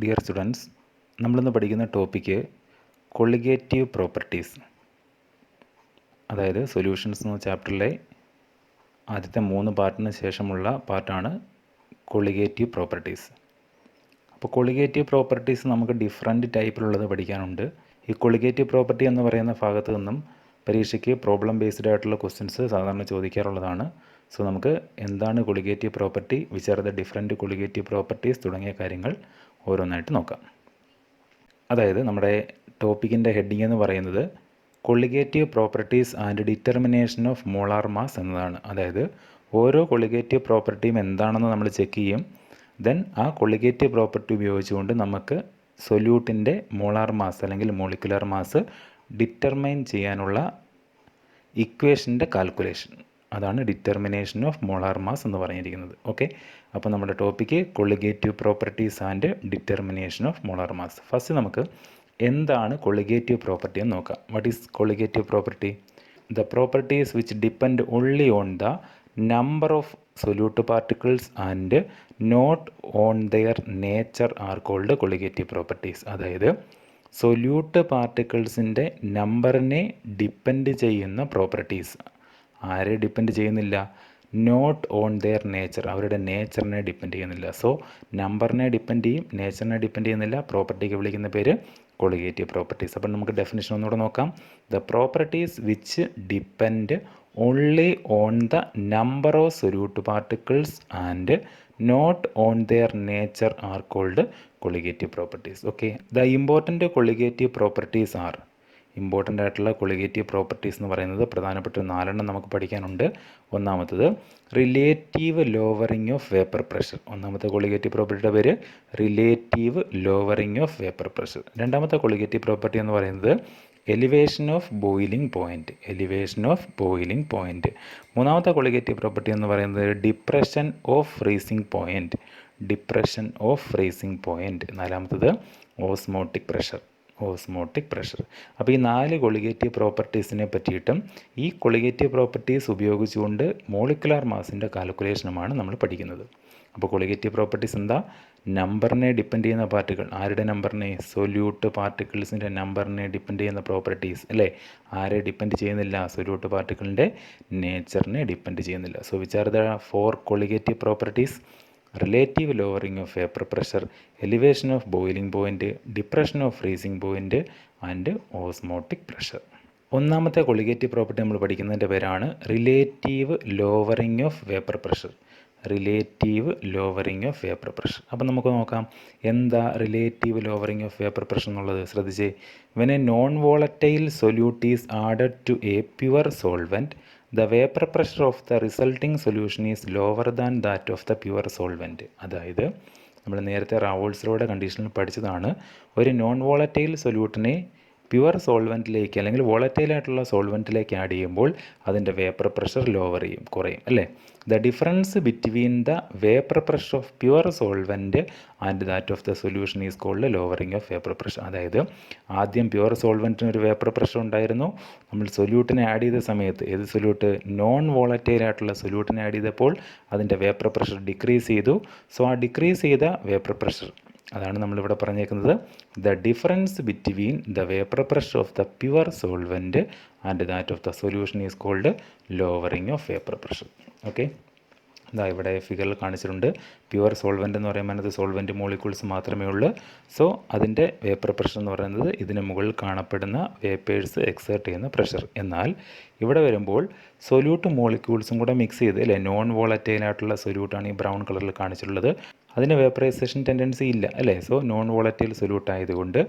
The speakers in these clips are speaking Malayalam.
ഡിയർ സ്റ്റുഡൻസ്, നമ്മളിന്ന് പഠിക്കുന്ന ടോപ്പിക്ക് കൊളിഗേറ്റീവ് പ്രോപ്പർട്ടീസ്, അതായത് സൊല്യൂഷൻസ് എന്ന ചാപ്റ്ററിലെ ആദ്യത്തെ 3 പാർട്ടിന് ശേഷമുള്ള പാർട്ടാണ് കൊളിഗേറ്റീവ് പ്രോപ്പർട്ടീസ്. അപ്പോൾ കൊളിഗേറ്റീവ് പ്രോപ്പർട്ടീസ് നമുക്ക് ഡിഫറെൻറ്റ് ടൈപ്പിലുള്ളത് പഠിക്കാനുണ്ട്. ഈ കൊളിഗേറ്റീവ് പ്രോപ്പർട്ടി എന്ന് പറയുന്ന ഭാഗത്ത് നിന്നും പരീക്ഷയ്ക്ക് പ്രോബ്ലം ബേസ്ഡ് ആയിട്ടുള്ള ക്വസ്റ്റ്യൻസ് സാധാരണ ചോദിക്കാറുള്ളതാണ്. സോ നമുക്ക് എന്താണ് colligative property, which are the different colligative properties തുടങ്ങിയ കാര്യങ്ങൾ ഓരോന്നായിട്ട് നോക്കാം. അതായത് നമ്മുടെ ടോപ്പിക്കിൻ്റെ ഹെഡിങ് എന്ന് പറയുന്നത് colligative properties and determination of molar mass എന്നതാണ്. അതായത് ഓരോ കൊളിഗേറ്റീവ് പ്രോപ്പർട്ടിയും എന്താണെന്ന് നമ്മൾ ചെക്ക് ചെയ്യും. ദെൻ ആ കൊളിഗേറ്റീവ് പ്രോപ്പർട്ടി ഉപയോഗിച്ചുകൊണ്ട് നമുക്ക് സൊല്യൂട്ടിൻ്റെ മോളാർ മാസ് അല്ലെങ്കിൽ മോളിക്കുലർ മാസ് ഡിറ്റർമൈൻ ചെയ്യാനുള്ള ഇക്വേഷൻ്റെ കാൽക്കുലേഷൻ, അതാണ് ഡിറ്റർമിനേഷൻ ഓഫ് മോളാർ മാസ് എന്ന് പറഞ്ഞിരിക്കുന്നത്. ഓക്കെ, അപ്പോൾ നമ്മുടെ topic colligative properties and determination of molar mass. First നമുക്ക് എന്താണ് കൊളിഗേറ്റീവ് പ്രോപ്പർട്ടി എന്ന് നോക്കാം. What is colligative property? The properties which depend only on the number of solute particles and not on their nature are called colligative properties. അതായത് സൊല്യൂട്ട് പാർട്ടിക്കിൾസിൻ്റെ നമ്പറിനെ ഡിപ്പെൻഡ് ചെയ്യുന്ന പ്രോപ്പർട്ടീസ്. ആരെ ഡിപ്പെൻഡ് ചെയ്യുന്നില്ല? നോട്ട് ഓൺ ദെയർ നേച്ചർ, അവരുടെ നേച്ചറിനെ ഡിപ്പെൻഡ് ചെയ്യുന്നില്ല. സോ നമ്പറിനെ ഡിപ്പെൻഡ് ചെയ്യും, നേച്ചറിനെ ഡിപ്പെൻഡ് ചെയ്യുന്നില്ല. പ്രോപ്പർട്ടിക്ക് വിളിക്കുന്ന പേര് കൊളിഗേറ്റീവ് പ്രോപ്പർട്ടീസ്. അപ്പം നമുക്ക് ഡെഫിനിഷൻ ഒന്നുകൂടെ നോക്കാം. The properties which depend only on the number of solute particles and not on their nature are called colligative properties. Okay, the important colligative properties are, important ആയിട്ടുള്ള കൊളിഗേറ്റീവ് പ്രോപ്പർട്ടീസ് എന്ന് പറയുന്നത് പ്രധാനപ്പെട്ട 4 നമുക്ക് പഠിക്കാനുണ്ട്. ഒന്നാമത്തത് relative lowering of vapour pressure. ഒന്നാമത്തെ കൊളിഗേറ്റീവ് പ്രോപ്പർട്ടിയുടെ പേര് relative lowering of vapour pressure. രണ്ടാമത്തെ കൊളിഗേറ്റീവ് പ്രോപ്പർട്ടി എന്ന് പറയുന്നത് elevation of boiling point, elevation of boiling point. മൂന്നാമത്തെ കൊളിഗേറ്റീവ് പ്രോപ്പർട്ടി എന്ന് പറയുന്നത് depression of freezing point, depression of freezing point. നാലാമത്തത് ഓസ്മോട്ടിക് പ്രഷർ, ഓസ്മോട്ടിക് പ്രഷർ. അപ്പോൾ ഈ 4 കൊളിഗേറ്റീവ് പ്രോപ്പർട്ടീസിനെ പറ്റിയിട്ടും ഈ കൊളിഗേറ്റീവ് പ്രോപ്പർട്ടീസ് ഉപയോഗിച്ചുകൊണ്ട് മോളിക്കുലാർ മാസിൻ്റെ കാൽക്കുലേഷനുമാണ് നമ്മൾ പഠിക്കുന്നത്. അപ്പോൾ കൊളിഗേറ്റീവ് പ്രോപ്പർട്ടീസ് എന്താ? നമ്പറിനെ ഡിപ്പെൻഡ് ചെയ്യുന്ന പാർട്ടിക്കിൾ. ആരുടെ നമ്പറിനെ? സൊല്യൂട്ട് പാർട്ടിക്കിൾസിൻ്റെ നമ്പറിനെ ഡിപ്പെൻഡ് ചെയ്യുന്ന പ്രോപ്പർട്ടീസ് അല്ലേ. ആരെ ഡിപ്പെൻഡ് ചെയ്യുന്നില്ല? സൊല്യൂട്ട് പാർട്ടിക്കിളിൻ്റെ നേച്ചറിനെ ഡിപ്പെൻഡ് ചെയ്യുന്നില്ല. So which are the 4 colligative properties? Relative lowering of vapour pressure, elevation of boiling point, depression of freezing point and osmotic pressure. ഒന്നാമത്തെ കൊളിഗേറ്റീവ് പ്രോപ്പർട്ടി നമ്മൾ പഠിക്കുന്നതിൻ്റെ പേരാണ് relative lowering of vapour pressure, relative lowering of vapour pressure. അപ്പം നമുക്ക് നോക്കാം എന്താ relative lowering of vapour pressure എന്നുള്ളത്. ശ്രദ്ധിച്ചേ, when a non volatile solute is added to a pure solvent, the vapor pressure of the resulting solution is lower than that of the pure solvent. അതായത് നമ്മൾ നേരത്തെ റാവോൾസ്-ലോയുടെ കണ്ടീഷനിൽ പഠിച്ചതാണ്. ഒരു നോൺ വോളറ്റൈൽ സൊല്യൂട്ടിനെ പ്യുവർ സോൾവെൻറ്റിലേക്ക് അല്ലെങ്കിൽ വോളറ്റൈലായിട്ടുള്ള സോൾവെൻറ്റിലേക്ക് ആഡ് ചെയ്യുമ്പോൾ അതിൻ്റെ വേപ്പർ പ്രഷർ ലോവർ ചെയ്യും, കുറയും അല്ലേ. The difference between the vapour pressure of pure solvent and that of the solution is called lowering of vapour pressure. അതായത് ആദ്യം പ്യുവർ സോൾവെൻറ്റിന് ഒരു വേപ്പർ പ്രഷർ ഉണ്ടായിരുന്നു. നമ്മൾ സൊല്യൂട്ടിനെ ആഡ് ചെയ്ത സമയത്ത്, ഏത് സൊല്യൂട്ട്? നോൺ വോളറ്റൈലായിട്ടുള്ള സൊല്യൂട്ടിനെ ആഡ് ചെയ്തപ്പോൾ അതിൻ്റെ വേപ്പർ പ്രഷർ ഡിക്രീസ് ചെയ്തു. സോ ആ ഡിക്രീസ് ചെയ്ത വേപ്പർ പ്രഷർ, അതാണ് നമ്മളിവിടെ പറഞ്ഞേക്കുന്നത് the difference between the vapour pressure of the pure solvent and that of the solution is called lowering of vapour pressure. Okay, ഇതാ ഇവിടെ ഫിഗറിൽ കാണിച്ചിട്ടുണ്ട്. പ്യുവർ സോൾവെൻ്റ് എന്ന് പറയുമ്പോൾ അത് സോൾവെൻറ്റ് മോളിക്യൂൾസ് മാത്രമേ ഉള്ളൂ. സോ അതിൻ്റെ വേപ്പർ പ്രഷർ എന്ന് പറയുന്നത് ഇതിന് മുകളിൽ കാണപ്പെടുന്ന വേപ്പേഴ്സ് എക്സേർട്ട് ചെയ്യുന്ന പ്രഷർ. എന്നാൽ ഇവിടെ വരുമ്പോൾ സൊല്യൂട്ട് മോളിക്യൂൾസും കൂടെ മിക്സ് ചെയ്ത് അല്ലേ, നോൺ വോളറ്റൈലായിട്ടുള്ള സൊല്യൂട്ടാണ് ഈ ബ്രൗൺ കളറിൽ കാണിച്ചിട്ടുള്ളത്. അതിന് വേപ്പറൈസേഷൻ ടെൻഡൻസി ഇല്ല അല്ലേ. സോ നോൺ വോളറ്റൈൽ സൊല്യൂട്ട് ആയതുകൊണ്ട്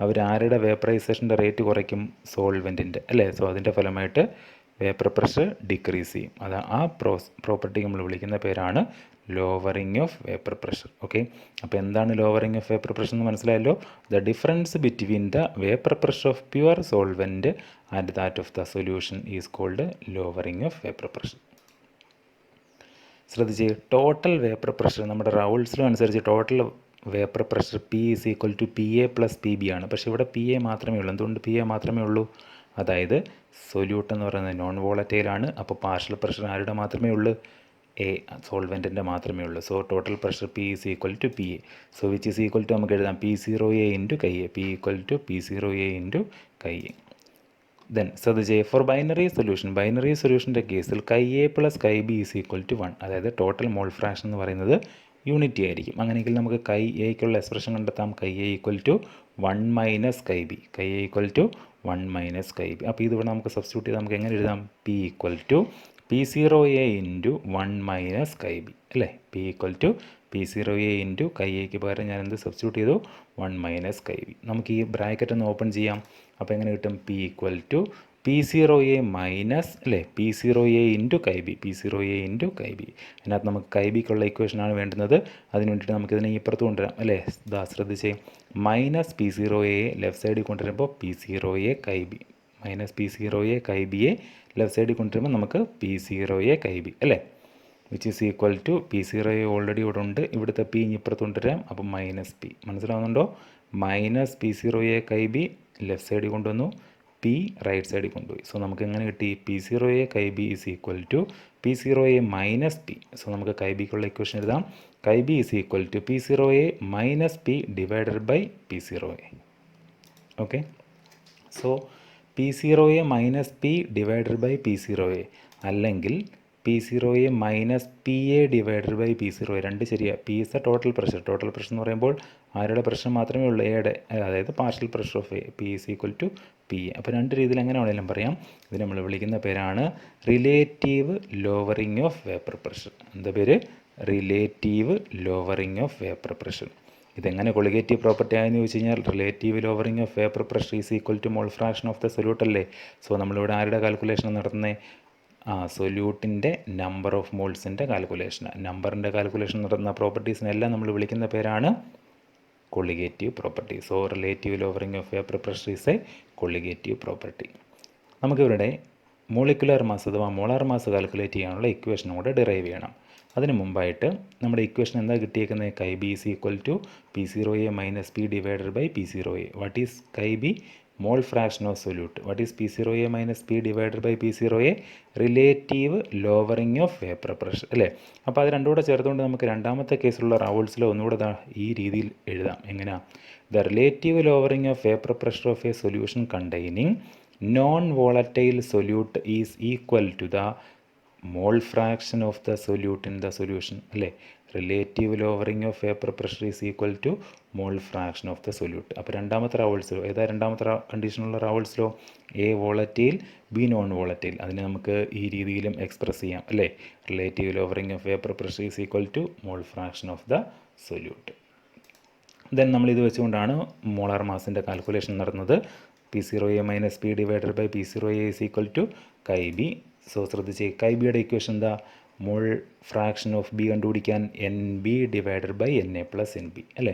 അവർ ആരുടെ വേപ്പറൈസേഷൻ്റെ റേറ്റ് കുറയ്ക്കും? സോൾവെൻറ്റിൻ്റെ അല്ലേ. സോ അതിൻ്റെ ഫലമായിട്ട് വേപ്പർ പ്രഷർ ഡിക്രീസ് ചെയ്യും. അത് ആ പ്രോപ്പർട്ടി നമ്മൾ വിളിക്കുന്ന പേരാണ് lowering of vapour pressure. Okay, അപ്പോൾ എന്താണ് ലോവറിംഗ് ഓഫ് വേപ്പർ പ്രഷർ എന്ന് മനസ്സിലായല്ലോ. The difference between the vapour pressure of pure solvent and that of the solution is called lowering of vapour pressure. ശ്രദ്ധിച്ച്, ടോട്ടൽ വേപ്പർ പ്രഷർ നമ്മുടെ റൗൾസ്-ലോ അനുസരിച്ച് total vapour pressure P is equal to PA + PB ആണ്. പക്ഷേ ഇവിടെ PA മാത്രമേ ഉള്ളൂ. എന്തുകൊണ്ട് PA മാത്രമേ ഉള്ളൂ? അതായത് സൊല്യൂട്ട് എന്ന് പറയുന്നത് നോൺ വോളറ്റൈലാണ്. അപ്പോൾ പാർഷ്യൽ പ്രഷർ ആരുടെ മാത്രമേ ഉള്ളൂ? എ സോൾവെൻറ്റിൻ്റെ മാത്രമേ ഉള്ളൂ. So total pressure P is equal to P A. So which is equal to നമുക്ക് എഴുതാം P0A into chi A. P equal to P0A into chi A. Then ശ്രദ്ധിച്ചേ, ഫോർ ബൈനറി സൊല്യൂഷൻ്റെ കേസിൽ chi A plus chi B is equal to 1. അതായത് ടോട്ടൽ മോൾ ഫ്രാക്ഷൻ എന്ന് പറയുന്നത് യൂണിറ്റി ആയിരിക്കും. അങ്ങനെയെങ്കിൽ നമുക്ക് കൈ എക്കുള്ള എക്സ്പ്രഷൻ കണ്ടെത്താം. Chi A equal to 1 minus chi B. Chi A equal to 1 minus chi B. അപ്പോൾ ഇതിവിടെ നമുക്ക് സബ്സ്റ്റിറ്റ്യൂട്ട് ചെയ്ത് നമുക്ക് എങ്ങനെ എഴുതാം? P equal to P0A into 1 minus chi B അല്ലേ. P equal to P0A into chi എക്ക് പകരം ഞാൻ എന്ത് സബ്സ്റ്റിറ്റ്യൂട്ട് ചെയ്തു? 1 മൈനസ് കൈ ബി. നമുക്ക് ഈ ബ്രാക്കറ്റ് ഒന്ന് ഓപ്പൺ ചെയ്യാം. അപ്പോൾ എങ്ങനെ കിട്ടും? P equal to P0A minus അല്ലേ P0A into chi B. P0A into chi B. അതിനകത്ത് നമുക്ക് കൈ ബിക്കുള്ള ഇക്വേഷനാണ് വേണ്ടുന്നത്. അതിന് വേണ്ടിയിട്ട് നമുക്കിതിനെ ഇപ്പുറത്ത് കൊണ്ടുവരാം അല്ലേ. ഇതാ ശ്രദ്ധിച്ചേ, മൈനസ് P0A ലെഫ്റ്റ് സൈഡിൽ കൊണ്ടുവരുമ്പോൾ P0A chi B, minus P0A കൈ ബിയെ ലെഫ്റ്റ് സൈഡിൽ കൊണ്ടുവരുമ്പോൾ നമുക്ക് P0A കൈ ബി അല്ലേ. Which is equal to P0A already ഇവിടെ ഉണ്ട്, ഇവിടുത്തെ പി ഇപ്പുറത്ത് കൊണ്ടുവരാം. അപ്പം മൈനസ് പി. മനസ്സിലാവുന്നുണ്ടോ? Minus P0A chi B left സൈഡിൽ കൊണ്ടുവന്നു, പി റൈറ്റ് സൈഡിൽ കൊണ്ടുപോയി. സോ നമുക്ക് എങ്ങനെ കിട്ടി? P0A chi B is equal to P0A minus P. So നമുക്ക് കൈ ബിക്കുള്ള ഇക്വേഷൻ എഴുതാം. Chi B is equal to P0A minus P divided by P0A. Okay, so P0A minus P divided by P0A അല്ലെങ്കിൽ P0A minus P A divided by P0A. രണ്ട് ശരിയാണ്. P is the total pressure. Total pressure എന്ന് പറയുമ്പോൾ ആരുടെ പ്രഷർ മാത്രമേ ഉള്ളൂ? എയുടെ, അതായത് partial pressure of A. P is equal to P A. അപ്പോൾ രണ്ട് രീതിയിൽ എങ്ങനെ വേണമെങ്കിലും പറയാം. ഇത് നമ്മൾ വിളിക്കുന്ന പേരാണ് relative lowering of vapour pressure. എന്താ പേര്? Relative lowering of vapour pressure. ഇതെങ്ങനെ കൊളിഗേറ്റീവ് പ്രോപ്പർട്ടി ആയെന്ന് ചോദിച്ചു കഴിഞ്ഞാൽ relative lowering of vapour pressure is equal to mole fraction of the solute അല്ലേ. സോ നമ്മളിവിടെ ആരുടെ കാൽക്കുലേഷൻ നടത്തുന്നത്? സൊല്യൂട്ടിൻ്റെ നമ്പർ ഓഫ് മോൾസിൻ്റെ കാൽക്കുലേഷൻ. നമ്പറിൻ്റെ കാൽക്കുലേഷൻ നടത്തുന്ന പ്രോപ്പർട്ടീസിനെല്ലാം നമ്മൾ വിളിക്കുന്ന പേരാണ് colligative property. So relative lowering of vapour pressure is a colligative property. നമുക്കിവരുടെ മോളിക്കുലർ മാസ് അഥവാ മോളാർ മാസ് കാൽക്കുലേറ്റ് ചെയ്യാനുള്ള ഇക്വേഷനും കൂടെ ഡിറൈവ് ചെയ്യണം. അതിന് മുമ്പായിട്ട് നമ്മുടെ ഇക്വേഷൻ എന്താ കിട്ടിയേക്കുന്നത്? Chi B is equal to P0A minus P divided by P0A. What is chi B? Mole fraction of solute. What is P0A minus P divided by P0A? Relative lowering of vapour pressure അല്ലേ. അപ്പോൾ അത് രണ്ടും കൂടെ ചേർത്തുകൊണ്ട് നമുക്ക് രണ്ടാമത്തെ കേസിലുള്ള റൗൾസിലോ ഒന്നുകൂടെ ഈ രീതിയിൽ എഴുതാം. എങ്ങനെയാ? The relative lowering of vapour pressure of a solution containing non volatile solute is equal to the mole fraction of the solute in the solution അല്ലേ. Relative lowering of vapour pressure is equal to mole fraction of the solute. അപ്പോൾ രണ്ടാമത്തെ റൗൾസിലോ ഏതാ? രണ്ടാമത്തെ കണ്ടീഷനുള്ള റൗൾസിലോ A volatile B non volatile. അതിനെ നമുക്ക് ഈ രീതിയിലും എക്സ്പ്രസ് ചെയ്യാം അല്ലേ. Relative lowering of vapour pressure is equal to mole fraction of the solute. Then നമ്മളിത് വെച്ചുകൊണ്ടാണ് മോളാർ മാസിൻ്റെ കാൽക്കുലേഷൻ നടന്നത്. P0A minus P divided by P0A is equal to chi B. So ശ്രദ്ധിച്ച്, കൈ ബിയുടെ ഇക്വേഷൻ എന്താ? മോൾ ഫ്രാക്ഷൻ ഓഫ് ബി കണ്ടുപിടിക്കാൻ N B divided by N A plus N B അല്ലേ.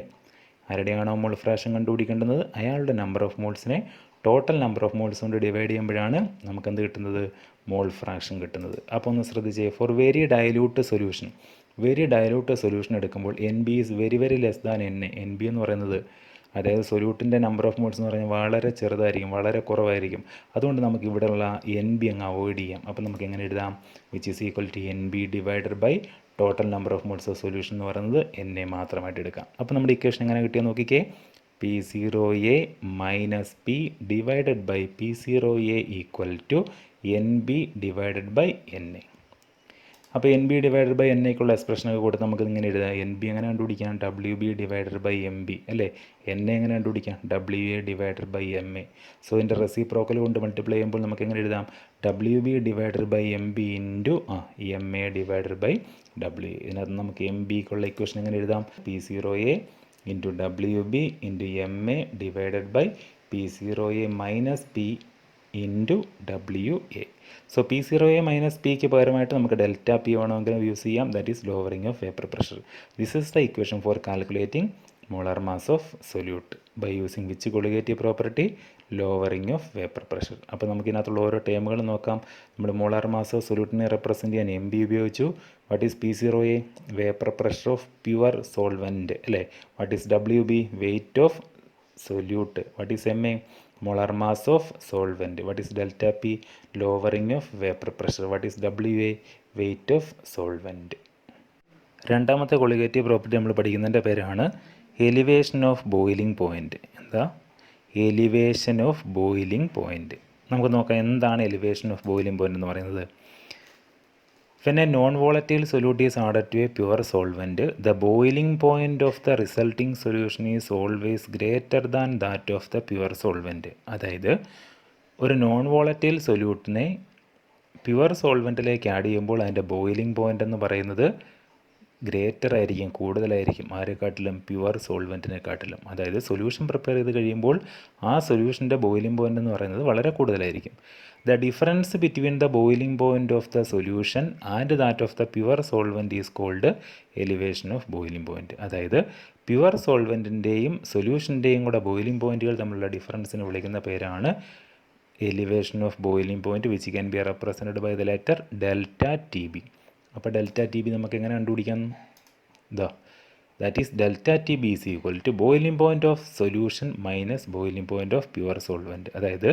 ആരുടെയാണോ മോൾ ഫ്രാക്ഷൻ കണ്ടുപിടിക്കേണ്ടത് അയാളുടെ നമ്പർ ഓഫ് മോൾസിനെ ടോട്ടൽ നമ്പർ ഓഫ് മോൾസ് കൊണ്ട് ഡിവൈഡ് ചെയ്യുമ്പോഴാണ് നമുക്ക് എന്ത് കിട്ടുന്നത്? മോൾ ഫ്രാക്ഷൻ കിട്ടുന്നത്. അപ്പോൾ ഒന്ന് ശ്രദ്ധിച്ചേ, ഫോർ വെരി ഡയലൂട്ട് സൊല്യൂഷൻ എടുക്കുമ്പോൾ N B is very very less than N A. N B എന്ന് പറയുന്നത് അതായത് സൊല്യൂട്ടിൻ്റെ നമ്പർ ഓഫ് മോൾസ് എന്ന് പറഞ്ഞാൽ വളരെ ചെറുതായിരിക്കും, വളരെ കുറവായിരിക്കും. അതുകൊണ്ട് നമുക്ക് ഇവിടെയുള്ള എൻ ബി അങ്ങ് അവോയ്ഡ് ചെയ്യാം. അപ്പോൾ നമുക്ക് എങ്ങനെ എഴുതാം? Which is equal to N B divided by total number of moles of solution എന്ന് പറയുന്നത് എൻ എ മാത്രമായിട്ട് എടുക്കാം. അപ്പോൾ നമ്മുടെ ഇക്വേഷൻ എങ്ങനെ കിട്ടിയെന്ന് നോക്കിക്കേ. P0A minus P divided by P0A equal to N B divided by N A. അപ്പോൾ N B divided by N എക്കുള്ള എക്സ്പ്രഷനൊക്കെ കൊടുത്ത് നമുക്ക് ഇങ്ങനെ എഴുതാം. എൻ ബി എങ്ങനെ കണ്ടുപിടിക്കാം? W B divided by M B അല്ലേ. എൻ എ എങ്ങനെ കണ്ടുപിടിക്കാം? W A divided by M A. So ഇതിൻ്റെ റെസിപ്രോക്കൽ കൊണ്ട് മൾട്ടിപ്ലൈ ചെയ്യുമ്പോൾ നമുക്ക് എങ്ങനെ എഴുതാം? W B divided by M B into M A divided by W A. ഇതിനകത്ത് നമുക്ക് എം ബിക്കുള്ള ഇക്വേഷൻ എങ്ങനെ എഴുതാം? P0A into W B into M A divided by P0A minus P into W A. So P0A minus പിക്ക് പകരമായിട്ട് നമുക്ക് ഡെൽറ്റ പി വേണമെങ്കിലും യൂസ് ചെയ്യാം. That is lowering of vapour pressure. This is the equation for calculating molar mass of solute by using which colligative property? Lowering of vapour pressure. അപ്പോൾ നമുക്ക് ഇതിനകത്തുള്ള ഓരോ ടേമുകൾ നോക്കാം. നമ്മൾ മോളാർ മാസ് ഓഫ് സൊല്യൂട്ടിനെ റെപ്രസെൻറ്റ് ചെയ്യാൻ എം ബി ഉപയോഗിച്ചു. What is P0A? Vapour pressure of pure solvent അല്ലേ. What is W B? Weight of solute. What is MA? Molar mass of solvent. What is delta P? Lowering of vapor pressure. What is WA? Weight of solvent. രണ്ടാമത്തെ കൊളിഗേറ്റീവ് പ്രോപ്പർട്ടി നമ്മൾ പഠിക്കുന്നതിൻ്റെ പേരാണ് എലിവേഷൻ ഓഫ് ബോയിലിംഗ് പോയിൻ്റ്. എന്താ? Elevation of boiling point. നമുക്ക് നോക്കാം എന്താണ് എലിവേഷൻ ഓഫ് ബോയിലിംഗ് പോയിൻ്റ് എന്ന് പറയുന്നത്. When a non-volatile solute is added to a pure solvent, the boiling point of the resulting solution is always greater than that of the pure solvent. അതായത് ഒരു നോൺ വോളറ്റൈൽ സൊല്യൂട്ടിനെ പ്യുവർ സോൾവെൻറ്റിലേക്ക് ആഡ് ചെയ്യുമ്പോൾ അതിൻ്റെ ബോയിലിംഗ് പോയിൻ്റ് എന്ന് പറയുന്നത് ഗ്രേറ്റർ ആയിരിക്കും, കൂടുതലായിരിക്കും. ആരെക്കാട്ടിലും? പ്യുവർ സോൾവെൻറ്റിനെക്കാട്ടിലും. അതായത് സൊല്യൂഷൻ പ്രിപ്പയർ ചെയ്ത് കഴിയുമ്പോൾ ആ സൊല്യൂഷൻ്റെ ബോയിലിംഗ് പോയിൻ്റ് എന്ന് പറയുന്നത് വളരെ കൂടുതലായിരിക്കും. The difference between the boiling point of the solution and that of the pure solvent is called elevation of boiling point. അതായത് പ്യുവർ സോൾവെൻറ്റിൻ്റെയും സൊല്യൂഷൻ്റെയും കൂടെ ബോയിലിംഗ് പോയിൻറ്റുകൾ തമ്മിലുള്ള ഡിഫറൻസിന് വിളിക്കുന്ന പേരാണ് elevation of boiling point, which can be represented by the letter delta T B. അപ്പോൾ ഡെൽറ്റ ടി ബി നമുക്ക് എങ്ങനെ കണ്ടുപിടിക്കാം? That is delta T B is equal to boiling point of solution minus boiling point of pure solvent. അതായത്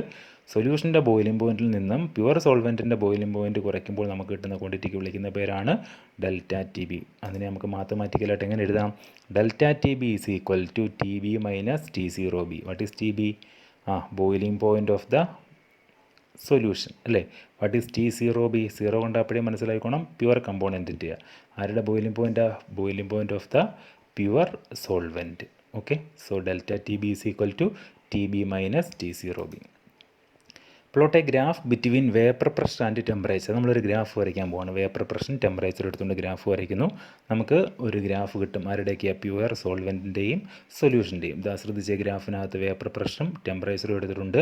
സൊല്യൂഷൻ്റെ ബോയിലിംഗ് പോയിൻറ്റിൽ നിന്നും പ്യുവർ സോൾവെൻറ്റിൻ്റെ ബോയിലിംഗ് പോയിൻറ്റ് കുറയ്ക്കുമ്പോൾ നമുക്ക് കിട്ടുന്ന ക്വാണ്ടിറ്റിക്ക് വിളിക്കുന്ന പേരാണ് ഡെൽറ്റ ടി ബി. അതിനെ നമുക്ക് മാത്തമാറ്റിക്കലായിട്ട് എങ്ങനെ എഴുതാം? Delta T B is equal to T B minus T zero B. What is T B? Boiling point of the solution അല്ലേ. What is T zero B? Zero കൊണ്ട് അപ്പോഴേ മനസ്സിലാക്കണം പ്യുവർ കമ്പോണൻറ്റിൻ്റെ. ആരുടെ ബോയിലിംഗ് പോയിൻറ്റാ? Boiling point of the pure solvent. Okay, so delta T B is equal to T B minus T zero B. Plot a graph between vapour pressure and temperature. നമ്മളൊരു ഗ്രാഫ് വരയ്ക്കാൻ പോവാണ്. വേപ്പർ പ്രഷറും ടെമ്പറേച്ചർ എടുത്തുകൊണ്ട് ഗ്രാഫ് വരയ്ക്കുന്നു. നമുക്ക് ഒരു ഗ്രാഫ് കിട്ടും. ആരുടെയൊക്കെയാണ്? പ്യുവർ സോൾവെൻറ്റിൻ്റെയും സൊല്യൂഷൻ്റെയും. ഇതാ ശ്രദ്ധിച്ച ഗ്രാഫിനകത്ത് വേപ്പർ പ്രഷറും ടെമ്പറേച്ചറും എടുത്തിട്ടുണ്ട്.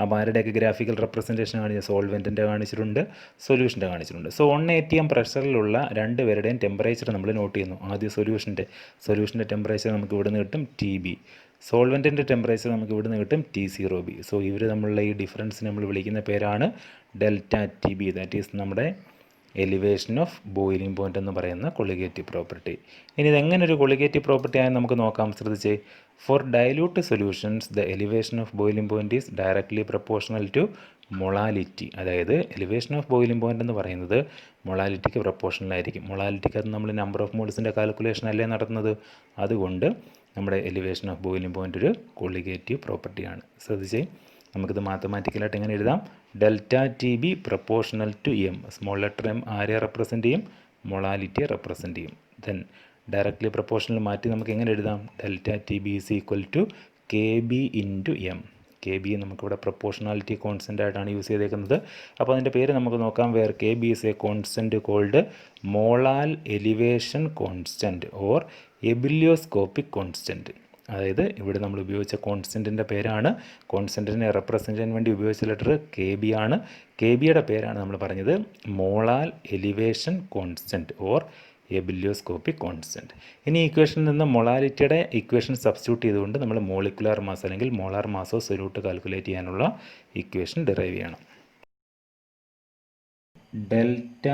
അപ്പോൾ ആരുടെയൊക്കെ ഗ്രാഫിക്കൽ റെപ്രസെൻറ്റേഷൻ കാണിച്ച? സോൾവെൻറ്റിൻ്റെ കാണിച്ചിട്ടുണ്ട്, സൊല്യൂഷൻ്റെ കാണിച്ചിട്ടുണ്ട്. സോ 180 പ്രഷറിലുള്ള രണ്ട് പേരുടെയും ടെമ്പറേച്ചർ നമ്മൾ നോട്ട് ചെയ്യുന്നു. ആദ്യം സൊല്യൂഷൻ്റെ ടെമ്പറേച്ചർ നമുക്ക് ഇവിടുന്ന് കിട്ടും ടി ബി. സോൾവെൻറ്റിൻ്റെ ടെമ്പറേച്ചർ നമുക്ക് ഇവിടുന്ന് കിട്ടും ടി സീറോ ബി. സോ ഇവർ തമ്മിലുള്ള ഈ ഡിഫറൻസ് നമ്മൾ വിളിക്കുന്ന പേരാണ് delta T B. That is നമ്മുടെ എലിവേഷൻ ഓഫ് ബോയിലിംഗ് പോയിൻ്റ് എന്ന് പറയുന്ന കൊളിഗേറ്റീവ് പ്രോപ്പർട്ടി. ഇനി ഇതെങ്ങനെ ഒരു കൊളിഗേറ്റീവ് പ്രോപ്പർട്ടി ആയി നമുക്ക് നോക്കാം. ശ്രദ്ധിച്ച്, for dilute solutions the elevation of boiling point is directly proportional to molality. അതായത് എലിവേഷൻ ഓഫ് ബോയിലിംഗ് പോയിൻ്റ് എന്ന് പറയുന്നത് മൊളാലിറ്റിക്ക് പ്രപ്പോർഷണൽ ആയിരിക്കും. മൊളാലിറ്റിക്ക് അത് നമ്മൾ നമ്പർ ഓഫ് മോൾസിൻ്റെ കാൽക്കുലേഷൻ അല്ലേ നടത്തുന്നത്. അതുകൊണ്ട് നമ്മുടെ എലിവേഷൻ ഓഫ് ബോയിലിംഗ് പോയിൻ്റ് ഒരു കൊളിഗേറ്റീവ് പ്രോപ്പർട്ടിയാണ്. ശ്രദ്ധിച്ചേ, നമുക്കിത് മാത്തമാറ്റിക്കലായിട്ട് എങ്ങനെ എഴുതാം? Delta T B proportional to m. Small letter m ആരെ റെപ്രസെൻറ്റ് ചെയ്യും? മൊളാലിറ്റിയെ റെപ്രസെൻറ്റ് ചെയ്യും. ദെൻ ഡയറക്റ്റ്ലി പ്രപ്പോർഷണൽ മാറ്റി നമുക്ക് എങ്ങനെ എഴുതാം? Delta T B is equal to K B into m. K B നമുക്കിവിടെ പ്രപ്പോർഷണാലിറ്റി കോൺസ്റ്റൻ്റ് ആയിട്ടാണ് യൂസ് ചെയ്തേക്കുന്നത്. അപ്പോൾ അതിൻ്റെ പേര് നമുക്ക് നോക്കാം. Where K B is a constant called molal elevation constant or ebullioscopic constant. അതായത് ഇവിടെ നമ്മൾ ഉപയോഗിച്ച കോൺസ്റ്റൻറ്റിൻ്റെ പേരാണ്, കോൺസ്റ്റൻറ്റിനെ റെപ്രസെൻറ്റ് ചെയ്യാൻ വേണ്ടി ഉപയോഗിച്ച ലെറ്റർ കെ ബി ആണ്. കെ ബിയുടെ പേരാണ് നമ്മൾ പറഞ്ഞത് molal elevation constant or ebullioscopic constant. ഇനി ഇക്വേഷനിൽ നിന്ന് മൊളാലിറ്റിയുടെ ഇക്വേഷൻ സബ്സ്റ്റിറ്റ്യൂട്ട് ചെയ്തുകൊണ്ട് നമ്മൾ മോളിക്കുലാർ മാസ് അല്ലെങ്കിൽ molar mass of solute calculate ചെയ്യാനുള്ള ഇക്വേഷൻ ഡിറൈവ് ചെയ്യണം. Delta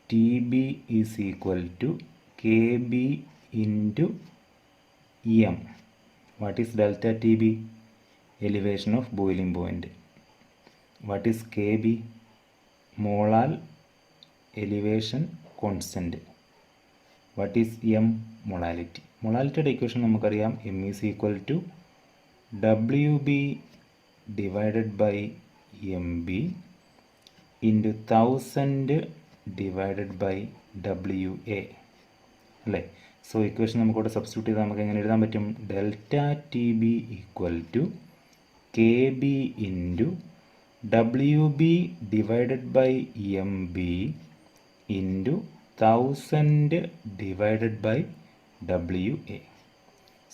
T B is equal to K B into M. What is delta T B? Elevation of boiling point. What is K B? Molal elevation constant. What is M? Molality. മൊളാലിറ്റിയുടെ ഇക്വേഷൻ നമുക്കറിയാം. M is equal to W B divided by M B into 1000 divided by W A അല്ലേ. സോ ഇക്വേഷൻ നമുക്കിവിടെ സബ്സ്റ്റിറ്റ്യൂട്ട് ചെയ്താൽ നമുക്ക് എങ്ങനെ എഴുതാൻ പറ്റും? Delta T B equal to K B into W B divided by M B into 1000 divided by W A.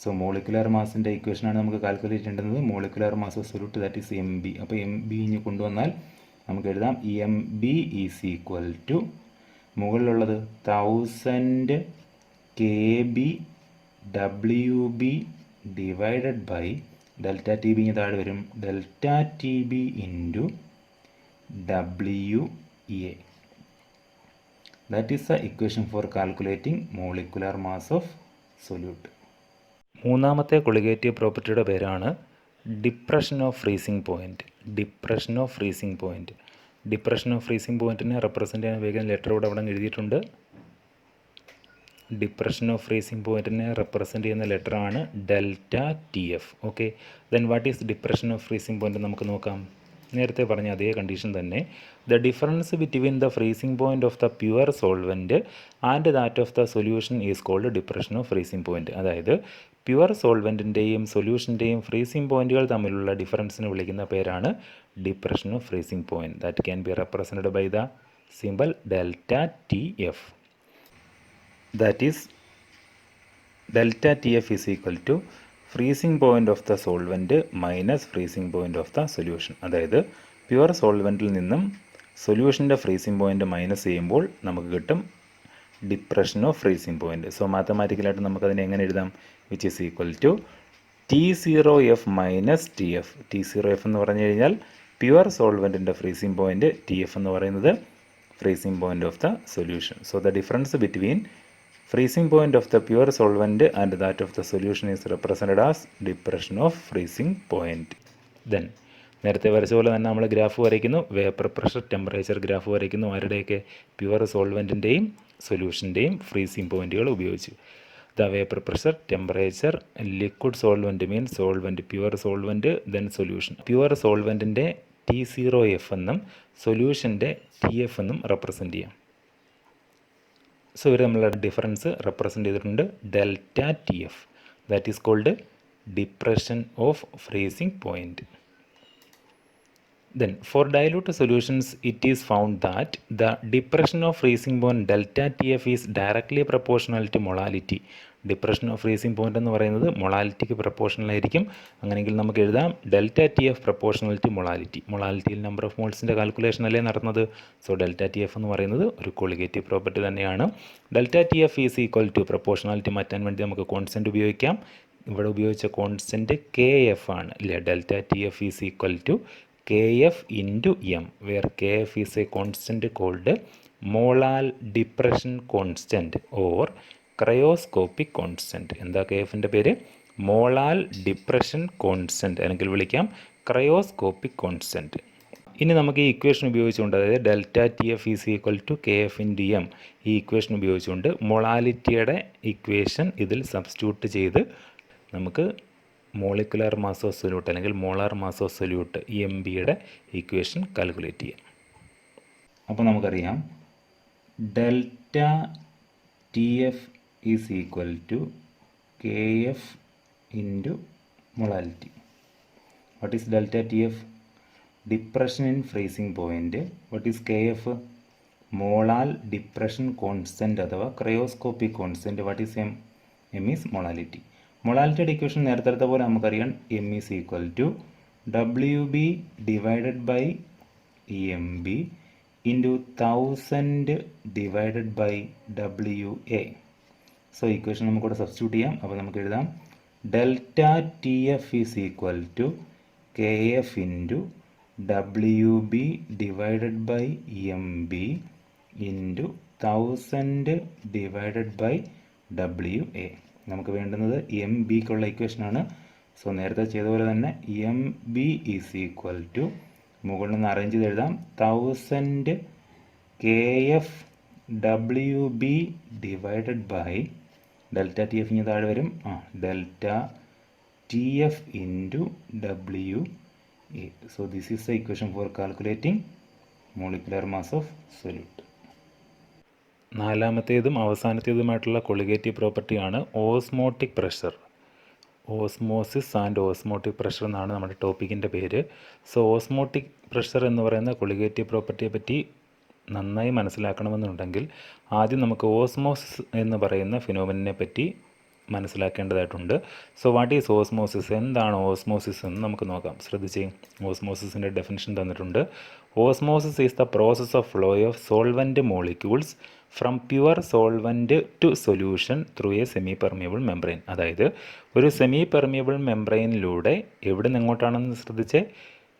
So molecular മാസിൻ്റെ ഇക്വേഷനാണ് നമുക്ക് കാൽക്കുലേറ്റ് ചെയ്യേണ്ടത്. Molecular mass of solute that is M B. അപ്പോൾ എം ബി ഇനി കൊണ്ടുവന്നാൽ നമുക്ക് എഴുതാം M B is equal to മുകളിലുള്ളത് 1000 K B W B divided by delta T B താഴെ വരും delta T B into W A. That is the equation for calculating molecular mass of solute. മൂന്നാമത്തെ കൊളിഗേറ്റീവ് പ്രോപ്പർട്ടിയുടെ പേരാണ് depression of freezing point. Depression of freezing point. Depression of freezing പോയിൻറ്റിനെ റെപ്രസെൻ്റ് ചെയ്യാൻ ഉപയോഗിക്കുന്ന ലെറ്റർ ഇവിടെ അവിടെ എഴുതിയിട്ടുണ്ട്. ഡിപ്രഷൻ ഓഫ് ഫ്രീസിംഗ് പോയിൻറ്റിനെ റെപ്രസെൻ്റ് ചെയ്യുന്ന ലെറ്ററാണ് delta T F. Okay, then what is depression of freezing point നമുക്ക് നോക്കാം. നേരത്തെ പറഞ്ഞ അതേ കണ്ടീഷൻ തന്നെ. The difference between the freezing point of the pure solvent and that of the solution is called depression of freezing point. അതായത് പ്യുവർ സോൾവെൻറ്റിൻ്റെയും സൊല്യൂഷൻ്റെയും ഫ്രീസിംഗ് പോയിൻറ്റുകൾ തമ്മിലുള്ള ഡിഫറൻസിന് വിളിക്കുന്ന പേരാണ് depression of freezing point. That can be represented by the symbol delta T F. That is delta TF is equal to freezing point of the solvent minus freezing point of the solution. അതായത് പ്യുവർ സോൾവെൻറ്റിൽ നിന്നും സൊല്യൂഷൻ്റെ ഫ്രീസിംഗ് പോയിൻ്റ് മൈനസ് ചെയ്യുമ്പോൾ നമുക്ക് കിട്ടും depression of freezing point. So മാത്തമാറ്റിക്കലായിട്ട് നമുക്കതിനെ എങ്ങനെ എഴുതാം? Which is equal to T0F minus T F. T0F എന്ന് പറഞ്ഞു കഴിഞ്ഞാൽ പ്യുവർ സോൾവെൻറ്റിൻ്റെ ഫ്രീസിംഗ് പോയിൻ്റ്, ടി എഫ് എന്ന് പറയുന്നത് freezing point of the solution. So the difference between freezing point of the pure solvent and that of the solution is represented as depression of freezing point. Then നേരത്തെ വരച്ച പോലെ തന്നെ നമ്മൾ ഗ്രാഫ് വരയ്ക്കുന്നു, വേപ്പർ പ്രഷർ ടെമ്പറേച്ചർ ഗ്രാഫ് വരയ്ക്കുന്നു. ആരുടെയൊക്കെ? പ്യുവർ സോൾവെൻറ്റിൻ്റെയും സൊല്യൂഷൻ്റെയും ഫ്രീസിംഗ് പോയിൻറ്റുകൾ ഉപയോഗിച്ച്. The vapour pressure temperature liquid solvent means solvent, pure solvent, then solution. Pure സോൾവെൻറ്റിൻ്റെ T0F എന്നും സൊല്യൂഷൻ്റെ TF എന്നും റെപ്രസെൻറ്റ് ചെയ്യാം. സോ ഇവർ നമ്മളുടെ ഡിഫറൻസ് റെപ്രസെൻ്റ് ചെയ്തിട്ടുണ്ട് delta T F. That is called depression of freezing point. Then for dilute solutions it is found that the depression of freezing point delta TF is directly proportional to molality. Depression of freezing point എന്ന് പറയുന്നത് മൊളാലിറ്റിക്ക് പ്രപ്പോർഷണൽ ആയിരിക്കും. അങ്ങനെയെങ്കിൽ നമുക്ക് എഴുതാം delta T F proportional to molality. മൊളാലിറ്റിയിൽ നമ്പർ ഓഫ് മോൾസിൻ്റെ കാൽക്കുലേഷൻ അല്ലേ നടന്നത്. സോ ഡെൽറ്റ ടി എഫ് എന്ന് പറയുന്നത് ഒരു കൊളിഗേറ്റീവ് പ്രോപ്പർട്ടി തന്നെയാണ്. Delta T F is equal to proportionality മാറ്റാൻ വേണ്ടി നമുക്ക് കോൺസ്റ്റൻറ്റ് ഉപയോഗിക്കാം. ഇവിടെ ഉപയോഗിച്ച കോൺസ്റ്റൻറ്റ് കെ എഫ് ആണ് ഇല്ലേ. Delta T F is equal to Kf into m, where Kf is a constant called molal depression constant or cryoscopic constant. എന്താ കെഎഫിൻ്റെ പേര്? മോളാൽ ഡിപ്രഷൻ കോൺസ്റ്റൻറ്റ് അല്ലെങ്കിൽ വിളിക്കാം ക്രയോസ്കോപ്പിക് കോൺസ്റ്റൻറ്റ്. ഇനി നമുക്ക് ഈ ഇക്വേഷൻ ഉപയോഗിച്ചുകൊണ്ട്, അതായത് delta T F is equal to K F into m, ഈ ഇക്വേഷൻ ഉപയോഗിച്ചുകൊണ്ട് മൊളാലിറ്റിയുടെ ഇക്വേഷൻ ഇതിൽ സബ്സ്റ്റിറ്റ്യൂട്ട് ചെയ്ത് നമുക്ക് മോളിക്കുലർ മാസ് ഓഫ് സൊല്യൂട്ട് അല്ലെങ്കിൽ molar mass of solute M ബിയുടെ ഇക്വേഷൻ കാൽക്കുലേറ്റ് ചെയ്യാം. അപ്പോൾ നമുക്കറിയാം delta T F is equal to K F into molality. What is delta T F? Depression in freezing point. What is K F? Molal depression constant അഥവാ cryoscopic constant. What is M? M is molality. മൊളാലിറ്റിയുടെ ഇക്വേഷൻ നേരത്തെ പോലെ നമുക്കറിയാം M is equal to W B divided by M B into 1000 divided by W A. So equation നമുക്കിവിടെ സബ്സ്റ്റിറ്റ്യൂട്ട് ചെയ്യാം. അപ്പോൾ നമുക്ക് എഴുതാം delta T F is equal to K F into W B divided by M B into 1000 divided by W A. നമുക്ക് വേണ്ടുന്നത് എം ബിക്കുള്ള ഇക്വേഷനാണ്. സോ നേരത്തെ ചെയ്ത പോലെ തന്നെ M B is equal to മുകളിൽ നിന്ന് അറേഞ്ച് ചെയ്ത് എഴുതാം 1000 K F W B divided by delta T F ഇനി താഴെ വരും delta T F into W A. So this is the equation for calculating molecular mass of solute. നാലാമത്തേതും അവസാനത്തേതുമായിട്ടുള്ള കൊളിഗേറ്റീവ് പ്രോപ്പർട്ടിയാണ് osmotic pressure. Osmosis and osmotic pressure എന്നാണ് നമ്മുടെ ടോപ്പിക്കിൻ്റെ പേര്. സോ ഓസ്മോട്ടിക് പ്രഷർ എന്ന് പറയുന്ന കൊളിഗേറ്റീവ് പ്രോപ്പർട്ടിയെ പറ്റി നന്നായി മനസ്സിലാക്കണമെന്നുണ്ടെങ്കിൽ ആദ്യം നമുക്ക് ഓസ്മോസിസ് എന്ന് പറയുന്ന ഫിനോമിനെ പറ്റി മനസ്സിലാക്കേണ്ടതായിട്ടുണ്ട്. So what is osmosis? എന്താണ് ഓസ്മോസിസ് എന്ന് നമുക്ക് നോക്കാം. ശ്രദ്ധിച്ചേ, ഓസ്മോസിസിൻ്റെ ഡെഫിനിഷൻ തന്നിട്ടുണ്ട്. Osmosis is the process of flow of solvent molecules from pure solvent to solution through a semi permeable membrane. അതായത് ഒരു സെമി പെർമിയബിൾ മെംബ്രെയിനിലൂടെ എവിടെ നിന്ന് എങ്ങോട്ടാണെന്ന് ശ്രദ്ധിച്ചേ,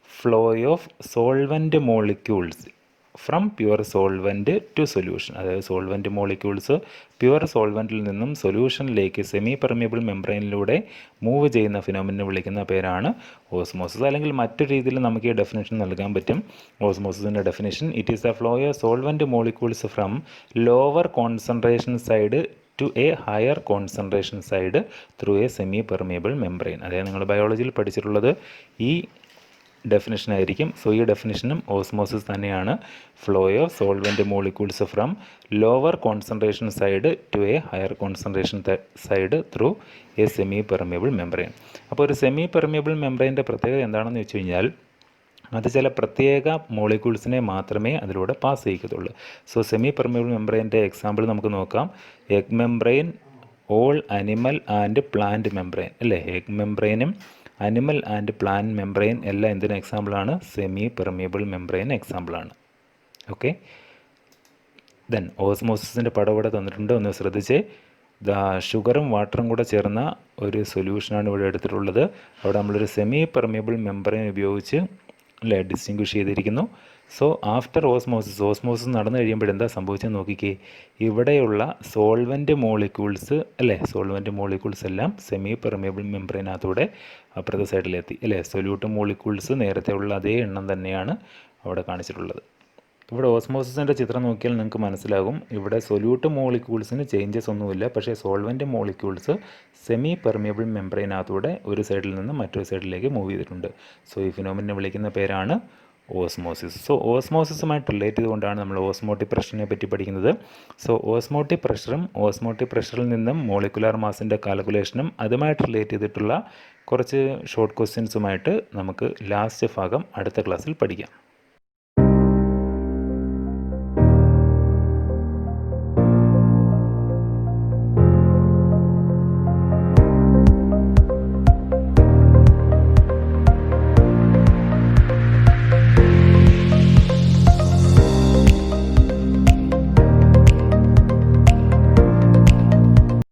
flow of solvent molecules from pure solvent to solution. അതായത് സോൾവെൻറ്റ് മോളിക്യൂൾസ് പ്യുവർ സോൾവെൻറ്റിൽ നിന്നും സൊല്യൂഷനിലേക്ക് സെമി പെർമിയബിൾ മെംബ്രെയിനിലൂടെ മൂവ് ചെയ്യുന്ന ഫിനോമിനെ വിളിക്കുന്ന പേരാണ് ഓസ്മോസിസ്. അല്ലെങ്കിൽ മറ്റു രീതിയിൽ നമുക്ക് ഈ ഡെഫിനേഷൻ നൽകാൻ പറ്റും. ഓസ്മോസിസിൻ്റെ definition: it is the flow of solvent molecules from lower concentration side to a higher concentration side through a semi permeable membrane. അതായത് നിങ്ങൾ ബയോളജിയിൽ പഠിച്ചിട്ടുള്ളത് ഈ ഡെഫിനിഷൻ ആയിരിക്കും. സോ ഈ ഡെഫിനിഷനും ഓസ്മോസിസ് തന്നെയാണ്. Flow of solvent molecules from lower concentration side to a higher concentration side through a semi permeable membrane. അപ്പോൾ ഒരു സെമി പെർമിയബിൾ മെംബ്രെയിൻ്റെ പ്രത്യേകത എന്താണെന്ന് വെച്ച് കഴിഞ്ഞാൽ അത് ചില പ്രത്യേക മോളിക്യൂൾസിനെ മാത്രമേ അതിലൂടെ പാസ് ചെയ്യിക്കത്തുള്ളൂ. സോ സെമി പെർമിയബിൾ മെംബ്രെയിൻ്റെ എക്സാമ്പിൾ നമുക്ക് നോക്കാം. Egg membrane, all animal and plant membrane അല്ലേ. എഗ് മെംബ്രെയിനും അനിമൽ ആൻഡ് പ്ലാന്റ് മെംബ്രെയിൻ എല്ലാം എന്തിന് എക്സാമ്പിളാണ്? സെമി പെർമിയബിൾ മെംബ്രെയിൻ എക്സാമ്പിളാണ്. ഓക്കെ, ദെൻ ഓസ്മോസിസിൻ്റെ പടം ഇവിടെ തന്നിട്ടുണ്ട്, ഒന്ന് ശ്രദ്ധിച്ചേ. ഷുഗറും വാട്ടറും കൂടെ ചേർന്ന ഒരു സൊല്യൂഷനാണ് ഇവിടെ എടുത്തിട്ടുള്ളത്. അവിടെ നമ്മളൊരു സെമി പെർമിയബിൾ മെംബ്രെയിൻ ഉപയോഗിച്ച് അല്ലേ ഡിസ്റ്റിങ്വിഷ് ചെയ്തിരിക്കുന്നു. സോ ആഫ്റ്റർ ഓസ്മോസിസ് നടന്നു കഴിയുമ്പോൾ എന്താ സംഭവിച്ചെന്ന് നോക്കിക്കേ. ഇവിടെയുള്ള സോൾവെൻറ്റ് മോളിക്യൂൾസ് അല്ലേ, സോൾവെൻറ്റ് മോളിക്യൂൾസ് എല്ലാം സെമി പെർമിയബിൾ മെംബ്രെയിനകത്തൂടെ അപ്പുറത്തെ സൈഡിലെത്തി അല്ലേ. സൊല്യൂട്ട് മോളിക്യൂൾസ് നേരത്തെ ഉള്ള അതേ എണ്ണം തന്നെയാണ് അവിടെ കാണിച്ചിട്ടുള്ളത്. ഇവിടെ ഓസ്മോസിസിൻ്റെ ചിത്രം നോക്കിയാൽ നിങ്ങൾക്ക് മനസ്സിലാകും. ഇവിടെ സൊല്യൂട്ട് മോളിക്യൂൾസിന് ചേഞ്ചസ് ഒന്നുമില്ല, പക്ഷേ സോൾവെൻറ്റ് മോളിക്യൂൾസ് സെമി പെർമിയബിൾ മെംബ്രെയിനകത്തൂടെ ഒരു സൈഡിൽ നിന്ന് മറ്റൊരു സൈഡിലേക്ക് മൂവ് ചെയ്തിട്ടുണ്ട്. സോ ഈ ഫിനോമിനെ വിളിക്കുന്ന പേരാണ് ഓസ്മോസിസ്. സോ ഓസ്മോസിസുമായിട്ട് റിലേറ്റ് ചെയ്തുകൊണ്ടാണ് നമ്മൾ ഓസ്മോട്ടിക് പ്രഷറിനെ പറ്റി പഠിക്കുന്നത്. സോ ഓസ്മോട്ടിക് പ്രഷറും ഓസ്മോട്ടിക് പ്രഷറിൽ നിന്നും മോളിക്കുലാർ മാസിൻ്റെ കാൽക്കുലേഷനും അതുമായിട്ട് റിലേറ്റ് ചെയ്തിട്ടുള്ള കുറച്ച് ഷോർട്ട് ക്വസ്റ്റ്യൻസുമായിട്ട് നമുക്ക് ലാസ്റ്റ് ഭാഗം അടുത്ത ക്ലാസ്സിൽ പഠിക്കാം.